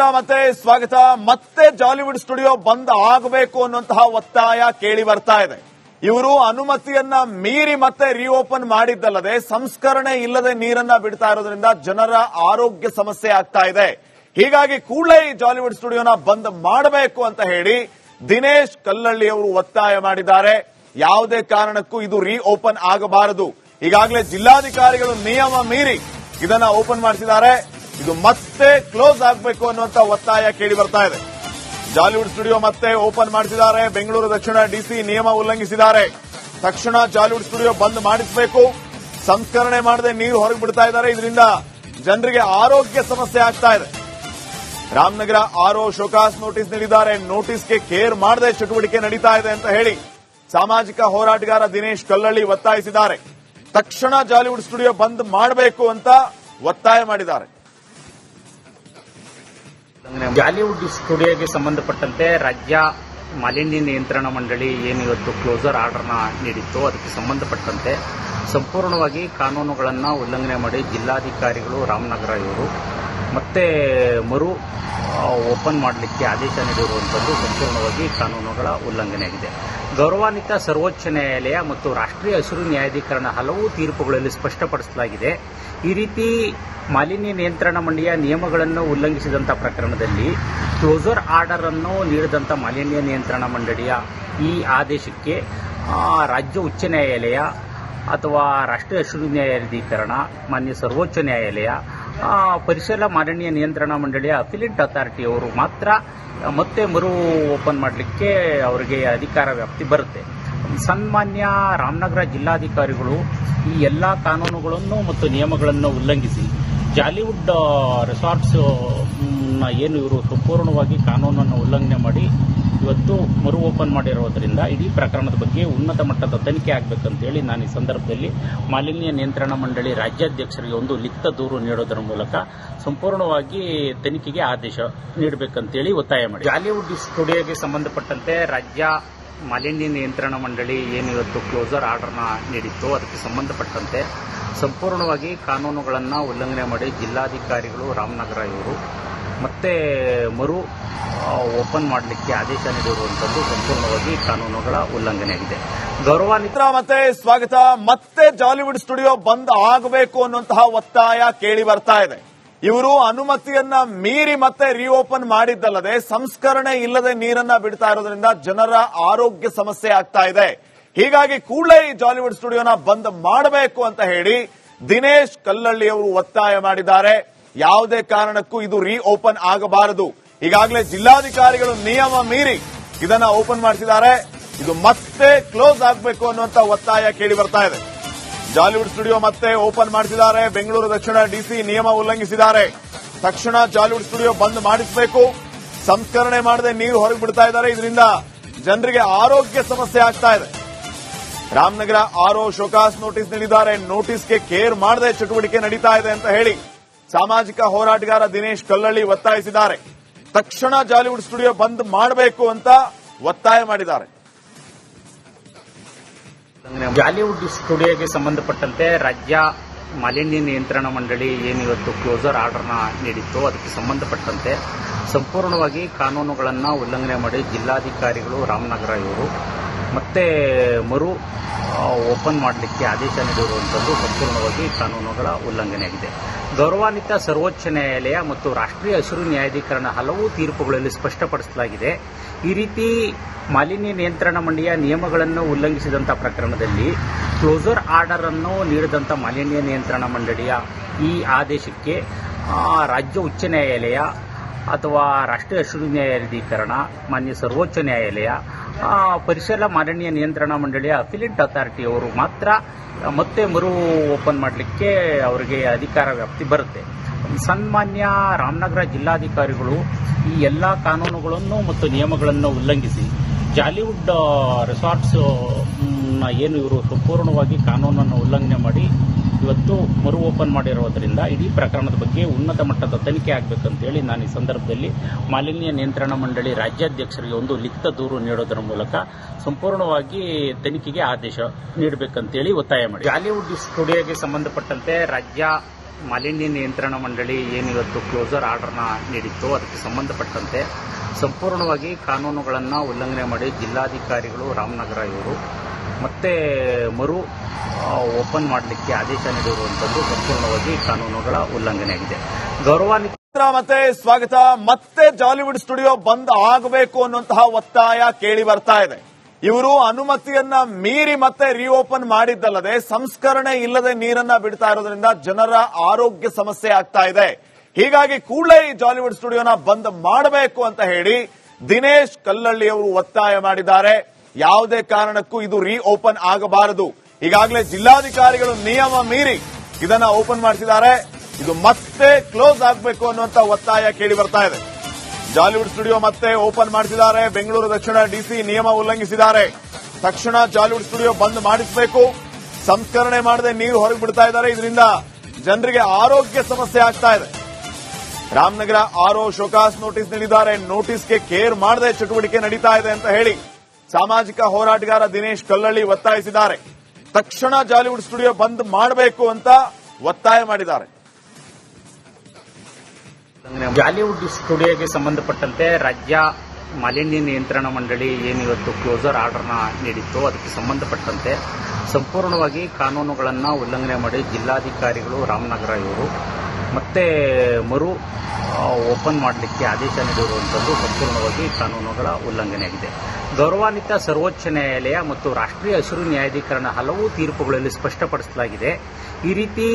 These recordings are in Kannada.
ಮಿತ್ರ ಮತ್ತೆ ಸ್ವಾಗತ. ಮತ್ತೆ ಜಾಲಿವುಡ್ ಸ್ಟುಡಿಯೋ ಬಂದ್ ಆಗಬೇಕು ಅನ್ನುವಂತಹ ಒತ್ತಾಯ ಕೇಳಿ ಬರ್ತಾ ಇದೆ. ಇವರು ಅನುಮತಿಯನ್ನ ಮೀರಿ ಮತ್ತೆ ರಿಓಪನ್ ಮಾಡಿದ್ದಲ್ಲದೆ ಸಂಸ್ಕರಣೆ ಇಲ್ಲದೆ ನೀರನ್ನ ಬಿಡ್ತಾ ಇರೋದ್ರಿಂದ ಜನರ ಆರೋಗ್ಯ ಸಮಸ್ಯೆ ಆಗ್ತಾ ಇದೆ. ಹೀಗಾಗಿ ಕೂಡಲೇ ಈ ಜಾಲಿವುಡ್ ಸ್ಟುಡಿಯೋನ ಬಂದ್ ಮಾಡಬೇಕು ಅಂತ ಹೇಳಿ ದಿನೇಶ್ ಕಲ್ಲಳ್ಳಿ ಅವರು ಒತ್ತಾಯ ಮಾಡಿದ್ದಾರೆ. ಯಾವುದೇ ಕಾರಣಕ್ಕೂ ಇದು ರಿಓಪನ್ ಆಗಬಾರದು. ಈಗಾಗಲೇ ಜಿಲ್ಲಾಧಿಕಾರಿಗಳು ನಿಯಮ ಮೀರಿ ಇದನ್ನ ಓಪನ್ ಮಾಡಿಸಿದ್ದಾರೆ. ಇದು ಮತ್ತೆ ಕ್ಲೋಸ್ ಆಗಬೇಕು ಅನ್ನುವಂತ ಒತ್ತಾಯ ಕೇಳಿ ಬರ್ತಾ ಇದೆ. ಜಾಲಿವುಡ್ ಸ್ಟುಡಿಯೋ ಮತ್ತೆ ಓಪನ್ ಮಾಡಿಸಿದ್ದಾರೆ. ಬೆಂಗಳೂರು ದಕ್ಷಿಣ ಡಿಸಿ ನಿಯಮ ಉಲ್ಲಂಘಿಸಿದ್ದಾರೆ. ತಕ್ಷಣ ಜಾಲಿವುಡ್ ಸ್ಟುಡಿಯೋ ಬಂದ್ ಮಾಡಿಸಬೇಕು. ಸಂಸ್ಕರಣೆ ಮಾಡದೆ ನೀರು ಹೊರಗೆ ಬಿಡ್ತಾ ಇದ್ದಾರೆ. ಇದರಿಂದ ಜನರಿಗೆ ಆರೋಗ್ಯ ಸಮಸ್ಯೆ ಆಗ್ತಾ ಇದೆ. ರಾಮನಗರ ಆರ್ಒ ಶೋಕಾಸ್ ನೋಟಿಸ್ ನೀಡಿದ್ದಾರೆ. ನೋಟಿಸ್ಗೆ ಕೇರ್ ಮಾಡದೆ ಚಟುವಟಿಕೆ ನಡೀತಾ ಇದೆ ಅಂತ ಹೇಳಿ ಸಾಮಾಜಿಕ ಹೋರಾಟಗಾರ ದಿನೇಶ್ ಕಲ್ಲಳ್ಳಿ ಒತ್ತಾಯಿಸಿದ್ದಾರೆ. ತಕ್ಷಣ ಜಾಲಿವುಡ್ ಸ್ಟುಡಿಯೋ ಬಂದ್ ಮಾಡಬೇಕು ಅಂತ ಒತ್ತಾಯ ಮಾಡಿದ್ದಾರೆ. ಜಾಲಿವುಡ್ ಸ್ಟುಡಿಯೋಗೆ ಸಂಬಂಧಪಟ್ಟಂತೆ ರಾಜ್ಯ ಮಾಲಿನ್ಯ ನಿಯಂತ್ರಣ ಮಂಡಳಿ ಏನು ಇವತ್ತು ಕ್ಲೋಸರ್ ಆರ್ಡರ್ನ ನೀಡಿತ್ತು, ಅದಕ್ಕೆ ಸಂಬಂಧಪಟ್ಟಂತೆ ಸಂಪೂರ್ಣವಾಗಿ ಕಾನೂನುಗಳನ್ನು ಉಲ್ಲಂಘನೆ ಮಾಡಿ ಜಿಲ್ಲಾಧಿಕಾರಿಗಳು ರಾಮನಗರ ಇವರು ಮತ್ತೆ ಮರು ಓಪನ್ ಮಾಡಲಿಕ್ಕೆ ಆದೇಶ ನೀಡಿರುವಂಥದ್ದು ಸಂಪೂರ್ಣವಾಗಿ ಕಾನೂನುಗಳ ಉಲ್ಲಂಘನೆಯಾಗಿದೆ. ಗೌರವಾನ್ವಿತ ಸರ್ವೋಚ್ಚ ನ್ಯಾಯಾಲಯ ಮತ್ತು ರಾಷ್ಟ್ರೀಯ ಹಸಿರು ನ್ಯಾಯಾಧೀಕರಣ ಹಲವು ತೀರ್ಪುಗಳಲ್ಲಿ ಸ್ಪಷ್ಟಪಡಿಸಲಾಗಿದೆ. ಈ ರೀತಿ ಮಾಲಿನ್ಯ ನಿಯಂತ್ರಣ ಮಂಡಳಿಯ ನಿಯಮಗಳನ್ನು ಉಲ್ಲಂಘಿಸಿದಂಥ ಪ್ರಕರಣದಲ್ಲಿ ಕ್ಲೋಸರ್ ಆರ್ಡರ್ ಅನ್ನು ನೀಡಿದಂಥ ಮಾಲಿನ್ಯ ನಿಯಂತ್ರಣ ಮಂಡಳಿಯ ಈ ಆದೇಶಕ್ಕೆ ರಾಜ್ಯ ಉಚ್ಚ ನ್ಯಾಯಾಲಯ ಅಥವಾ ರಾಷ್ಟ್ರೀಯ ಹಸಿರು ನ್ಯಾಯಾಧೀಕರಣ, ಮಾನ್ಯ ಸರ್ವೋಚ್ಚ ನ್ಯಾಯಾಲಯ, ಪರಿಸರ ಮಾಲಿನ್ಯ ನಿಯಂತ್ರಣ ಮಂಡಳಿಯ ಅಫಿಲಿಯೇಟ್ ಅಥಾರಿಟಿಯವರು ಮಾತ್ರ ಮತ್ತೆ ಮರು ಓಪನ್ ಮಾಡಲಿಕ್ಕೆ ಅವರಿಗೆ ಅಧಿಕಾರ ವ್ಯಾಪ್ತಿ ಬರುತ್ತೆ. ಸನ್ಮಾನ್ಯ ರಾಮನಗರ ಜಿಲ್ಲಾಧಿಕಾರಿಗಳು ಈ ಎಲ್ಲ ಕಾನೂನುಗಳನ್ನು ಮತ್ತು ನಿಯಮಗಳನ್ನು ಉಲ್ಲಂಘಿಸಿ ಜಾಲಿವುಡ್ ರೆಸಾರ್ಟ್ಸ್ ಏನು ಇವರು ಸಂಪೂರ್ಣವಾಗಿ ಕಾನೂನನ್ನು ಉಲ್ಲಂಘನೆ ಮಾಡಿ ಇವತ್ತು ಮರು ಓಪನ್ ಮಾಡಿರೋದ್ರಿಂದ ಇಡೀ ಪ್ರಕರಣದ ಬಗ್ಗೆ ಉನ್ನತ ಮಟ್ಟದ ತನಿಖೆ ಆಗಬೇಕಂತೇಳಿ ನಾನು ಈ ಸಂದರ್ಭದಲ್ಲಿ ಮಾಲಿನ್ಯ ನಿಯಂತ್ರಣ ಮಂಡಳಿ ರಾಜ್ಯಾಧ್ಯಕ್ಷರಿಗೆ ಒಂದು ಲಿಖಿತ ದೂರು ನೀಡೋದರ ಮೂಲಕ ಸಂಪೂರ್ಣವಾಗಿ ತನಿಖೆಗೆ ಆದೇಶ ನೀಡಬೇಕಂತೇಳಿ ಒತ್ತಾಯ ಮಾಡಿ ಜಾಲಿವುಡ್ ಸ್ಟುಡಿಯೋಗೆ ಸಂಬಂಧಪಟ್ಟಂತೆ ರಾಜ್ಯ ಮಾಲಿನ್ಯ ನಿಯಂತ್ರಣ ಮಂಡಳಿ ಏನು ಇವತ್ತು ಕ್ಲೋಸರ್ ಆರ್ಡರ್ನ ನೀಡಿತ್ತು, ಅದಕ್ಕೆ ಸಂಬಂಧಪಟ್ಟಂತೆ ಸಂಪೂರ್ಣವಾಗಿ ಕಾನೂನುಗಳನ್ನು ಉಲ್ಲಂಘನೆ ಮಾಡಿ ಜಿಲ್ಲಾಧಿಕಾರಿಗಳು ರಾಮನಗರ ಇವರು ಮತ್ತೆ ಮರು ಓಪನ್ ಮಾಡಲಿಕ್ಕೆ ಆದೇಶ ನೀಡಿರುವಂಥದ್ದು ಸಂಪೂರ್ಣವಾಗಿ ಕಾನೂನುಗಳ ಉಲ್ಲಂಘನೆಯಾಗಿದೆ. ಗೌರವಾನ್ವಿತ ಮತ್ತೆ ಸ್ವಾಗತ. ಮತ್ತೆ ಜಾಲಿವುಡ್ ಸ್ಟುಡಿಯೋ ಬಂದ್ ಆಗಬೇಕು ಅನ್ನುವಂತಹ ಒತ್ತಾಯ ಕೇಳಿ ಬರ್ತಾ ಇದೆ. ಇವರು ಅನುಮತಿಯನ್ನ ಮೀರಿ ಮತ್ತೆ ರಿಓಪನ್ ಮಾಡಿದ್ದಲ್ಲದೆ ಸಂಸ್ಕರಣೆ ಇಲ್ಲದೆ ನೀರನ್ನ ಬಿಡ್ತಾ ಇರೋದ್ರಿಂದ ಜನರ ಆರೋಗ್ಯ ಸಮಸ್ಯೆ ಆಗ್ತಾ ಇದೆ. ಹೀಗಾಗಿ ಕೂಡಲೇ ಈ ಜಾಲಿವುಡ್ ಸ್ಟುಡಿಯೋನ ಬಂದ್ ಮಾಡಬೇಕು ಅಂತ ಹೇಳಿ ದಿನೇಶ್ ಕಲ್ಲಳ್ಳಿ ಅವರು ಒತ್ತಾಯ ಮಾಡಿದ್ದಾರೆ. ಯಾವುದೇ ಕಾರಣಕ್ಕೂ ಇದು ರಿಓಪನ್ ಆಗಬಾರದು. ಈಗಾಗಲೇ ಜಿಲ್ಲಾಧಿಕಾರಿಗಳು ನಿಯಮ ಮೀರಿ ಇದನ್ನ ಓಪನ್ ಮಾಡಿಸಿದ್ದಾರೆ. ಇದು ಮತ್ತೆ ಕ್ಲೋಸ್ ಆಗಬೇಕು ಅನ್ನುವಂತ ಒತ್ತಾಯ ಕೇಳಿ ಬರ್ತಾ ಇದೆ. ಜಾಲಿವುಡ್ ಸ್ಟುಡಿಯೋ ಮತ್ತೆ ಓಪನ್ ಮಾಡಿಸಿದ್ದಾರೆ. ಬೆಂಗಳೂರು ದಕ್ಷಿಣ ಡಿಸಿ ನಿಯಮ ಉಲ್ಲಂಘಿಸಿದ್ದಾರೆ. ತಕ್ಷಣ ಜಾಲಿವುಡ್ ಸ್ಟುಡಿಯೋ ಬಂದ್ ಮಾಡಿಸಬೇಕು. ಸಂಸ್ಕರಣೆ ಮಾಡದೆ ನೀರು ಹೊರಗೆ ಬಿಡ್ತಾ ಇದ್ದಾರೆ. ಇದರಿಂದ ಜನರಿಗೆ ಆರೋಗ್ಯ ಸಮಸ್ಯೆ ಆಗ್ತಾ ಇದೆ. ರಾಮನಗರ ಆರ್ಒ ಶೋಕಾಸ್ ನೋಟಿಸ್ ನೀಡಿದ್ದಾರೆ. ನೋಟಿಸ್ಗೆ ಕೇರ್ ಮಾಡದೆ ಚಟುವಟಿಕೆ ನಡೀತಾ ಇದೆ ಅಂತ ಹೇಳಿ ಸಾಮಾಜಿಕ ಹೋರಾಟಗಾರ ದಿನೇಶ್ ಕಲ್ಲಳ್ಳಿ ಒತ್ತಾಯಿಸಿದ್ದಾರೆ. ತಕ್ಷಣ ಜಾಲಿವುಡ್ ಸ್ಟುಡಿಯೋ ಬಂದ್ ಮಾಡಬೇಕು ಅಂತ ಒತ್ತಾಯ ಮಾಡಿದ್ದಾರೆ. ಜಾಲಿವುಡ್ ಸ್ಟುಡಿಯೋಗೆ ಸಂಬಂಧಪಟ್ಟಂತೆ ರಾಜ್ಯ ಮಾಲಿನ್ಯ ನಿಯಂತ್ರಣ ಮಂಡಳಿ ಏನು ಇವತ್ತು ಕ್ಲೋಸರ್ ಆರ್ಡರ್ನ ನೀಡಿತ್ತು, ಅದಕ್ಕೆ ಸಂಬಂಧಪಟ್ಟಂತೆ ಸಂಪೂರ್ಣವಾಗಿ ಕಾನೂನುಗಳನ್ನು ಉಲ್ಲಂಘನೆ ಮಾಡಿ ಜಿಲ್ಲಾಧಿಕಾರಿಗಳು ರಾಮನಗರ ಇವರು ಮತ್ತೆ ಮರು ಓಪನ್ ಮಾಡಲಿಕ್ಕೆ ಆದೇಶ ನೀಡಿರುವಂಥದ್ದು ಸಂಪೂರ್ಣವಾಗಿ ಕಾನೂನುಗಳ ಉಲ್ಲಂಘನೆಯಾಗಿದೆ. ಗೌರವಾನ್ವಿತ ಸರ್ವೋಚ್ಚ ನ್ಯಾಯಾಲಯ ಮತ್ತು ರಾಷ್ಟ್ರೀಯ ಹಸಿರು ನ್ಯಾಯಾಧೀಕರಣ ಹಲವು ತೀರ್ಪುಗಳಲ್ಲಿ ಸ್ಪಷ್ಟಪಡಿಸಲಾಗಿದೆ. ಈ ರೀತಿ ಮಾಲಿನ್ಯ ನಿಯಂತ್ರಣ ಮಂಡಳಿಯ ನಿಯಮಗಳನ್ನು ಉಲ್ಲಂಘಿಸಿದಂಥ ಪ್ರಕರಣದಲ್ಲಿ ಕ್ಲೋಸರ್ ಆರ್ಡರ್ ಅನ್ನು ನೀಡಿದಂಥ ಮಾಲಿನ್ಯ ನಿಯಂತ್ರಣ ಮಂಡಳಿಯ ಈ ಆದೇಶಕ್ಕೆ ರಾಜ್ಯ ಉಚ್ಚ ನ್ಯಾಯಾಲಯ ಅಥವಾ ರಾಷ್ಟ್ರೀಯ ಹಸಿರು ನ್ಯಾಯಾಧೀಕರಣ, ಮಾನ್ಯ ಸರ್ವೋಚ್ಚ ನ್ಯಾಯಾಲಯ, ಪರಿಸರ ಮಾಲಿನ್ಯ ನಿಯಂತ್ರಣ ಮಂಡಳಿಯ ಅಫಿಲಿಯೇಟ್ ಅಥಾರಿಟಿಯವರು ಮಾತ್ರ ಮತ್ತೆ ಮರು ಓಪನ್ ಮಾಡಲಿಕ್ಕೆ ಅವರಿಗೆ ಅಧಿಕಾರ ವ್ಯಾಪ್ತಿ ಬರುತ್ತೆ. ಸನ್ಮಾನ್ಯ ರಾಮನಗರ ಜಿಲ್ಲಾಧಿಕಾರಿಗಳು ಈ ಎಲ್ಲ ಕಾನೂನುಗಳನ್ನು ಮತ್ತು ನಿಯಮಗಳನ್ನು ಉಲ್ಲಂಘಿಸಿ ಜಾಲಿವುಡ್ ರೆಸಾರ್ಟ್ಸ್ ಏನು ಇವರು ಸಂಪೂರ್ಣವಾಗಿ ಕಾನೂನನ್ನು ಉಲ್ಲಂಘನೆ ಮಾಡಿ ಇವತ್ತು ಮರು ಓಪನ್ ಮಾಡಿರೋದ್ರಿಂದ ಇಡೀ ಪ್ರಕರಣದ ಬಗ್ಗೆ ಉನ್ನತ ಮಟ್ಟದ ತನಿಖೆ ಆಗಬೇಕಂತೇಳಿ ನಾನು ಈ ಸಂದರ್ಭದಲ್ಲಿ ಮಾಲಿನ್ಯ ನಿಯಂತ್ರಣ ಮಂಡಳಿ ರಾಜ್ಯಾಧ್ಯಕ್ಷರಿಗೆ ಒಂದು ಲಿಖಿತ ದೂರು ನೀಡೋದರ ಮೂಲಕ ಸಂಪೂರ್ಣವಾಗಿ ತನಿಖೆಗೆ ಆದೇಶ ನೀಡಬೇಕಂತೇಳಿ ಒತ್ತಾಯ ಮಾಡಿ ಜಾಲಿವುಡ್ ಸ್ಟುಡಿಯೋಗೆ ಸಂಬಂಧಪಟ್ಟಂತೆ ರಾಜ್ಯ ಮಾಲಿನ್ಯ ನಿಯಂತ್ರಣ ಮಂಡಳಿ ಏನು ಇವತ್ತು ಕ್ಲೋಸರ್ ಆರ್ಡರ್ನ ನೀಡಿತ್ತು ಅದಕ್ಕೆ ಸಂಬಂಧಪಟ್ಟಂತೆ ಸಂಪೂರ್ಣವಾಗಿ ಕಾನೂನುಗಳನ್ನು ಉಲ್ಲಂಘನೆ ಮಾಡಿ ಜಿಲ್ಲಾಧಿಕಾರಿಗಳು ರಾಮನಗರ ಇವರು ಮತ್ತೆ ಮರು ಓಪನ್ ಮಾಡಲಿಕ್ಕೆ ಆದೇಶ ನೀಡಿರುವಂಥದ್ದು ಸಂಪೂರ್ಣವಾಗಿ ಕಾನೂನುಗಳ ಉಲ್ಲಂಘನೆಯಾಗಿದೆ. ಗೌರವಾನ್ವಿತ ಮತ್ತೆ ಸ್ವಾಗತ. ಮತ್ತೆ ಜಾಲಿವುಡ್ ಸ್ಟುಡಿಯೋ ಬಂದ್ ಆಗಬೇಕು ಅನ್ನುವಂತಹ ಒತ್ತಾಯ ಕೇಳಿ ಬರ್ತಾ ಇದೆ. ಇವರು ಅನುಮತಿಯನ್ನ ಮೀರಿ ಮತ್ತೆ ರಿಓಪನ್ ಮಾಡಿದ್ದಲ್ಲದೆ ಸಂಸ್ಕರಣೆ ಇಲ್ಲದೆ ನೀರನ್ನ ಬಿಡ್ತಾ ಇರೋದ್ರಿಂದ ಜನರ ಆರೋಗ್ಯ ಸಮಸ್ಯೆ ಆಗ್ತಾ ಇದೆ. ಹೀಗಾಗಿ ಕೂಡಲೇ ಈ ಜಾಲಿವುಡ್ ಸ್ಟುಡಿಯೋನ ಬಂದ್ ಮಾಡಬೇಕು ಅಂತ ಹೇಳಿ ದಿನೇಶ್ ಕಲ್ಲಳ್ಳಿ ಅವರು ಒತ್ತಾಯ ಮಾಡಿದ್ದಾರೆ. ಯಾವುದೇ ಕಾರಣಕ್ಕೂ ಇದು ರಿಓಪನ್ ಆಗಬಾರದು. ಈಗಾಗಲೇ ಜಿಲ್ಲಾಧಿಕಾರಿಗಳು ನಿಯಮ ಮೀರಿ ಇದನ್ನ ಓಪನ್ ಮಾಡಿಸಿದ್ದಾರೆ. ಇದು ಮತ್ತೆ ಕ್ಲೋಸ್ ಆಗಬೇಕು ಅನ್ನುವಂತ ಒತ್ತಾಯ ಕೇಳಿ ಬರ್ತಾ ಇದೆ. ಜಾಲಿವುಡ್ ಸ್ಟುಡಿಯೋ ಮತ್ತೆ ಓಪನ್ ಮಾಡಿಸಿದ್ದಾರೆ. ಬೆಂಗಳೂರು ದಕ್ಷಿಣ ಡಿಸಿ ನಿಯಮ ಉಲ್ಲಂಘಿಸಿದ್ದಾರೆ. ತಕ್ಷಣ ಜಾಲಿವುಡ್ ಸ್ಟುಡಿಯೋ ಬಂದ್ ಮಾಡಿಸಬೇಕು. ಸಂಸ್ಕರಣೆ ಮಾಡದೆ ನೀರು ಹೊರಗೆ ಬಿಡ್ತಾ ಇದ್ದಾರೆ. ಇದರಿಂದ ಜನರಿಗೆ ಆರೋಗ್ಯ ಸಮಸ್ಯೆ ಆಗ್ತಾ ಇದೆ. ರಾಮನಗರ ಆರ್ಒ ಶೋಕಾಸ್ ನೋಟಿಸ್ ನೀಡಿದ್ದಾರೆ. ನೋಟಿಸ್ಗೆ ಕೇರ್ ಮಾಡದೆ ಚಟುವಟಿಕೆ ನಡೀತಾ ಇದೆ ಅಂತ ಹೇಳಿ ಸಾಮಾಜಿಕ ಹೋರಾಟಗಾರ ದಿನೇಶ್ ಕಲ್ಲಳ್ಳಿ ಒತ್ತಾಯಿಸಿದ್ದಾರೆ. ತಕ್ಷಣ ಜಾಲಿವುಡ್ ಸ್ಟುಡಿಯೋ ಬಂದ್ ಮಾಡಬೇಕು ಅಂತ ಒತ್ತಾಯ ಮಾಡಿದ್ದಾರೆ. ಜಾಲಿವುಡ್ ಸ್ಟುಡಿಯೋಗೆ ಸಂಬಂಧಪಟ್ಟಂತೆ ರಾಜ್ಯ ಮಾಲಿನ್ಯ ನಿಯಂತ್ರಣ ಮಂಡಳಿ ಏನು ಇವತ್ತು ಕ್ಲೋಸರ್ ಆರ್ಡರ್ನ ನೀಡಿತ್ತು ಅದಕ್ಕೆ ಸಂಬಂಧಪಟ್ಟಂತೆ ಸಂಪೂರ್ಣವಾಗಿ ಕಾನೂನುಗಳನ್ನು ಉಲ್ಲಂಘನೆ ಮಾಡಿ ಜಿಲ್ಲಾಧಿಕಾರಿಗಳು ರಾಮನಗರ ಇವರು ಮತ್ತೆ ಮರು ಓಪನ್ ಮಾಡಲಿಕ್ಕೆ ಆದೇಶ ನೀಡಿರುವಂಥದ್ದು ಸಂಪೂರ್ಣವಾಗಿ ಕಾನೂನುಗಳ ಉಲ್ಲಂಘನೆಯಾಗಿದೆ. ಗೌರವಾನ್ವಿತ ಸರ್ವೋಚ್ಚ ನ್ಯಾಯಾಲಯ ಮತ್ತು ರಾಷ್ಟ್ರೀಯ ಹಸಿರು ನ್ಯಾಯಾಧೀಕರಣ ಹಲವು ತೀರ್ಪುಗಳಲ್ಲಿ ಸ್ಪಷ್ಟಪಡಿಸಲಾಗಿದೆ. ಈ ರೀತಿ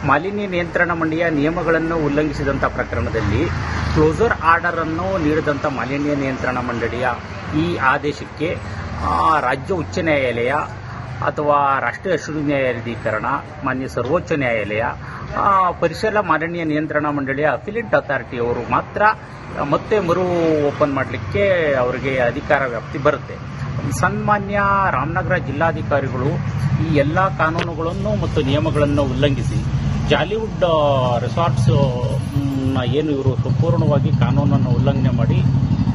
ಮಾಲಿನ್ಯ ನಿಯಂತ್ರಣ ಮಂಡಳಿಯ ನಿಯಮಗಳನ್ನು ಉಲ್ಲಂಘಿಸಿದಂಥ ಪ್ರಕರಣದಲ್ಲಿ ಕ್ಲೋಸರ್ ಆರ್ಡರ್ ಅನ್ನು ನೀಡಿದಂಥ ಮಾಲಿನ್ಯ ನಿಯಂತ್ರಣ ಮಂಡಳಿಯ ಈ ಆದೇಶಕ್ಕೆ ರಾಜ್ಯ ಉಚ್ಚ ನ್ಯಾಯಾಲಯ ಅಥವಾ ರಾಷ್ಟ್ರೀಯ ಹಸಿರು ನ್ಯಾಯಾಧೀಕರಣ, ಮಾನ್ಯ ಸರ್ವೋಚ್ಚ ನ್ಯಾಯಾಲಯ, ಪರಿಸರ ಮಾಲಿನ್ಯ ನಿಯಂತ್ರಣ ಮಂಡಳಿಯ ಅಫಿಲಿಯೇಟ್ ಅಥಾರಿಟಿಯವರು ಮಾತ್ರ ಮತ್ತೆ ಮರು ಓಪನ್ ಮಾಡಲಿಕ್ಕೆ ಅವರಿಗೆ ಅಧಿಕಾರ ವ್ಯಾಪ್ತಿ ಬರುತ್ತೆ. ಸನ್ಮಾನ್ಯ ರಾಮನಗರ ಜಿಲ್ಲಾಧಿಕಾರಿಗಳು ಈ ಎಲ್ಲ ಕಾನೂನುಗಳನ್ನು ಮತ್ತು ನಿಯಮಗಳನ್ನು ಉಲ್ಲಂಘಿಸಿ ಜಾಲಿವುಡ್ ರೆಸಾರ್ಟ್ಸ್ ಏನು ಇವರು ಸಂಪೂರ್ಣವಾಗಿ ಕಾನೂನನ್ನು ಉಲ್ಲಂಘನೆ ಮಾಡಿ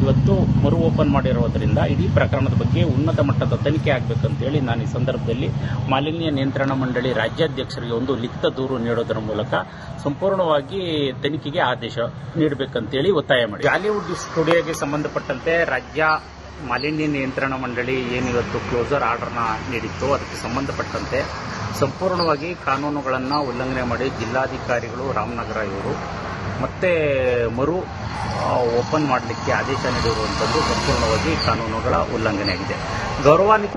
ಇವತ್ತು ಮರು ಓಪನ್ ಮಾಡಿರೋದ್ರಿಂದ ಇಡೀ ಪ್ರಕರಣದ ಬಗ್ಗೆ ಉನ್ನತ ಮಟ್ಟದ ತನಿಖೆ ಆಗಬೇಕಂತೇಳಿ ನಾನು ಈ ಸಂದರ್ಭದಲ್ಲಿ ಮಾಲಿನ್ಯ ನಿಯಂತ್ರಣ ಮಂಡಳಿ ರಾಜ್ಯಾಧ್ಯಕ್ಷರಿಗೆ ಒಂದು ಲಿಖಿತ ದೂರು ನೀಡೋದರ ಮೂಲಕ ಸಂಪೂರ್ಣವಾಗಿ ತನಿಖೆಗೆ ಆದೇಶ ನೀಡಬೇಕಂತೇಳಿ ಒತ್ತಾಯ ಮಾಡಿ ಜಾಲಿವುಡ್ ಸ್ಟುಡಿಯೋಗೆ ಸಂಬಂಧಪಟ್ಟಂತೆ ರಾಜ್ಯ ಮಾಲಿನ್ಯ ನಿಯಂತ್ರಣ ಮಂಡಳಿ ಏನು ಇವತ್ತು ಕ್ಲೋಸರ್ ಆರ್ಡರ್ನ ನೀಡಿತ್ತು ಅದಕ್ಕೆ ಸಂಬಂಧಪಟ್ಟಂತೆ ಸಂಪೂರ್ಣವಾಗಿ ಕಾನೂನುಗಳನ್ನು ಉಲ್ಲಂಘನೆ ಮಾಡಿ ಜಿಲ್ಲಾಧಿಕಾರಿಗಳು ರಾಮನಗರ ಇವರು ಮತ್ತೆ ಮರು ಓಪನ್ ಮಾಡಲಿಕ್ಕೆ ಆದೇಶ ನೀಡಿರುವಂಥದ್ದು ಸಂಪೂರ್ಣವಾಗಿ ಕಾನೂನುಗಳ ಉಲ್ಲಂಘನೆಯಾಗಿದೆ. ಗೌರವಾನ್ವಿತ